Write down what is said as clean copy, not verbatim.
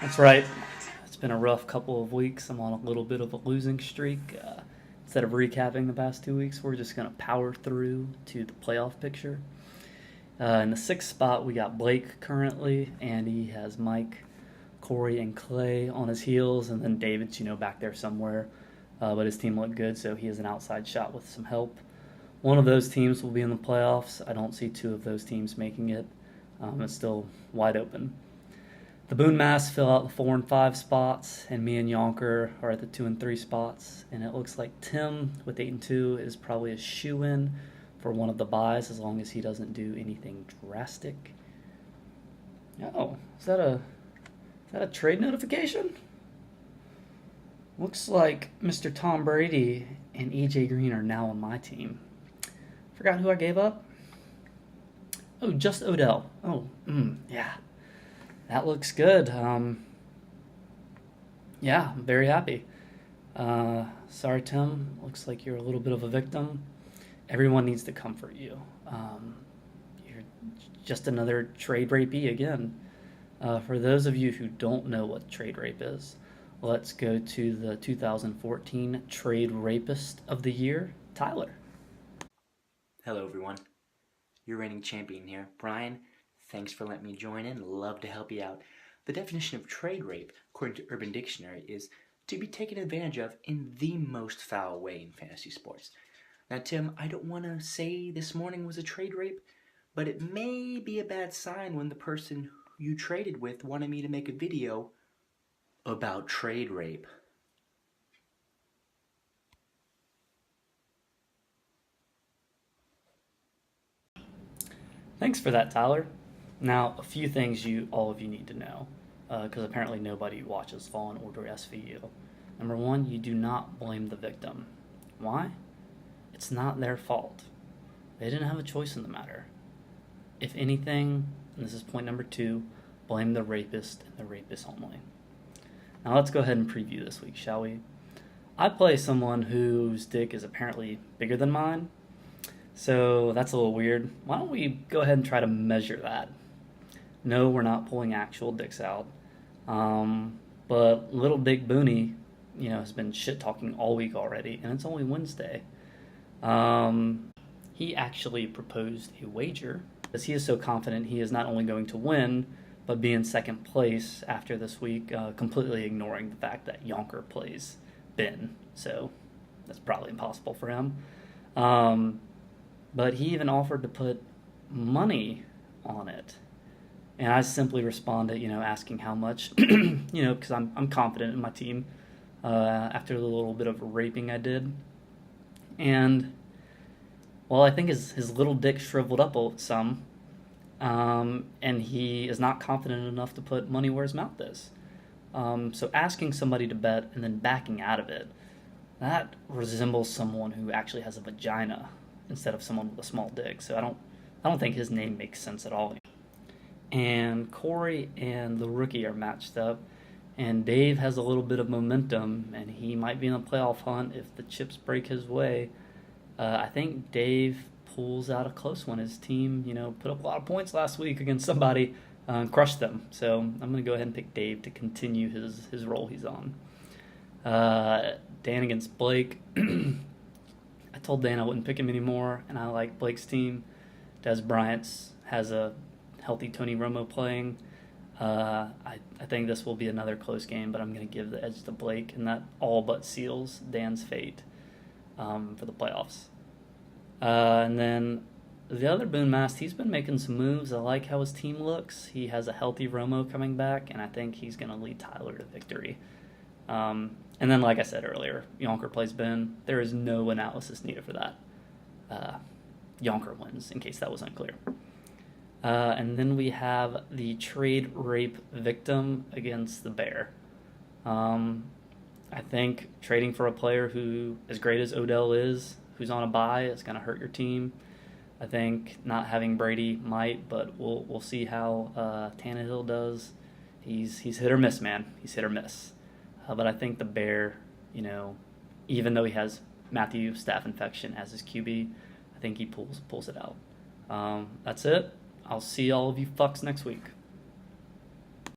That's right. It's been a rough couple of weeks. I'm on a little bit of a losing streak. Instead of recapping the past 2 weeks, we're just going to power through to the playoff picture. In the sixth spot, we got Blake currently, and he has Mike, Corey, and Clay on his heels, and then David's, back there somewhere. But his team looked good, so he has an outside shot with some help. One of those teams will be in the playoffs. I don't see two of those teams making it. It's still wide open. The Boone Mass fill out the 4 and 5 spots, and me and Yonker are at the 2 and 3 spots. And it looks like Tim with 8 and 2 is probably a shoe-in for one of the buys, as long as he doesn't do anything drastic. Oh, is that a trade notification? Looks like Mr. Tom Brady and AJ Green are now on my team. Forgot who I gave up? Oh, just Odell. Oh, yeah. That looks good. Yeah, I'm very happy. Sorry, Tim. Looks like you're a little bit of a victim. Everyone needs to comfort you. You're just another trade rapey again. For those of you who don't know what trade rape is, let's go to the 2014 Trade Rapist of the Year, Tyler. Hello, everyone. Your reigning champion here, Brian. Thanks for letting me join in. Love to help you out. The definition of trade rape, according to Urban Dictionary, is to be taken advantage of in the most foul way in fantasy sports. Now, Tim, I don't want to say this morning was a trade rape, but it may be a bad sign when the person you traded with wanted me to make a video about trade rape. Thanks for that, Tyler. Now, a few things all of you need to know, because apparently nobody watches Fallen Order SVU. Number one, you do not blame the victim. Why? It's not their fault. They didn't have a choice in the matter. If anything, and this is point number two, blame the rapist and the rapist only. Now let's go ahead and preview this week, shall we? I play someone whose dick is apparently bigger than mine, so that's a little weird. Why don't we go ahead and try to measure that? No, we're not pulling actual dicks out. But Little Dick Booney, has been shit-talking all week already, and it's only Wednesday. He actually proposed a wager, because he is so confident he is not only going to win, but be in second place after this week, completely ignoring the fact that Yonker plays Ben. So that's probably impossible for him. But he even offered to put money on it. And I simply responded, asking how much, because I'm confident in my team after the little bit of raping I did. And, well, I think his little dick shriveled up some, and he is not confident enough to put money where his mouth is. So asking somebody to bet and then backing out of it, that resembles someone who actually has a vagina instead of someone with a small dick. So I don't think his name makes sense at all. And Corey and the rookie are matched up, and Dave has a little bit of momentum, and he might be in the playoff hunt if the chips break his way. I think Dave pulls out a close one. His team, put up a lot of points last week against somebody and crushed them. So I'm going to go ahead and pick Dave to continue his role he's on. Dan against Blake. I told Dan I wouldn't pick him anymore, and I like Blake's team. Des Bryant's has a healthy Tony Romo playing. I think this will be another close game, but I'm going to give the edge to Blake, and that all but seals Dan's fate for the playoffs. And then the other Boone Mast, he's been making some moves. I like how his team looks. He has a healthy Romo coming back, and I think he's going to lead Tyler to victory. And then, like I said earlier, Yonker plays Ben. There is no analysis needed for that. Yonker wins, in case that was unclear. And then we have the trade rape victim against the Bear. I think trading for a player who, as great as Odell is, who's on a bye, is going to hurt your team. I think not having Brady might, but we'll see how Tannehill does. He's hit or miss, man. He's hit or miss. But I think the Bear, even though he has Matthew staph infection as his QB, I think he pulls it out. That's it. I'll see all of you fucks next week.